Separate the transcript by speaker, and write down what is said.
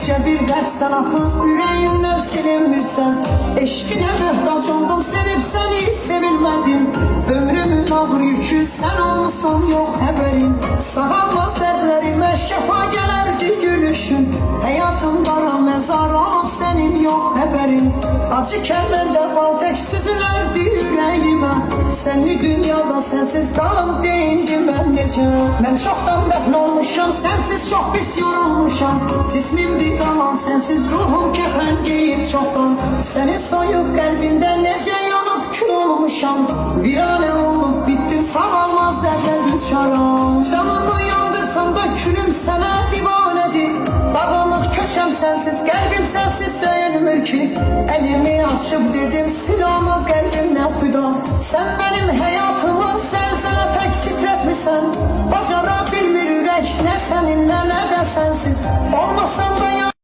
Speaker 1: bir dert sen axı yüreğimden silinmirsən. Eşqinə möhtac oldum, sevib səni sevilmədim. Ömrümün ağır yükü sen olmuşsan, yok haberin. Sağalmaz dərdlərimə şəfa gələrdi gülüşün. Həyatım qara məzar olub sənin yok haberin. Acı kəlməndə bal tək süzülərdi yüreğimə. Sənli dünyada sensiz qalam deyildi mən necə. Mən çoxdan dəfn olmuşam, sensiz çox pis yorulmuşam. Cismimdi qalan sensiz ruhum kəfən geyib çoxdan. Səni soyub qəlbində necə yanıb kül olmuşam. Viranə olub bitdim, sağalmaz dərdə düçaram. Canımı yandırsam da külüm sənə divanədir. Bağlıq köşəm sensiz, qəlbim sensiz döyülmür ki. Əlimi açıb dedim silahımı qəlbimlə xüda. Sən mənim həyatımı səlsələ tək titrətmisən. Bacara bilmir ürək, nə səninlə nə də sənsiz. Olmasan da